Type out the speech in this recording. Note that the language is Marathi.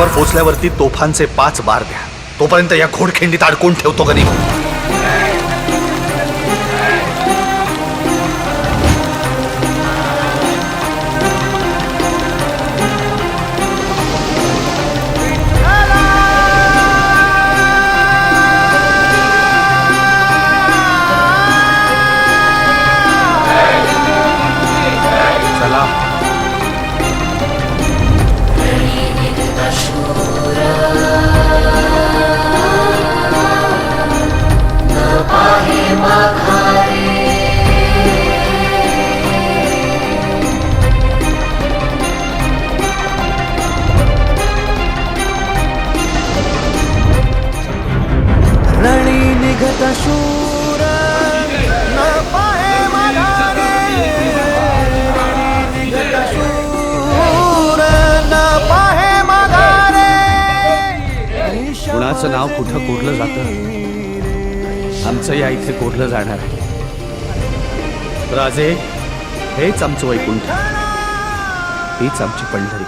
किल्ल्यावर पोचल्यावरती तोफांचे 5 बार द्या. तोपर्यंत या घोडखिंडीत अडकून ठेवतो गनिम. चला. रणी निघत शूर न पाहे माघारे. रणी निघत शूर न पाहे माघारे. कुणाचं नाव कुठं कोरलं जातं आमचं या इथे कोरलं जाणार आहे. राजे हेच आमचं वैकुंठ, हीच आमची पंढरी.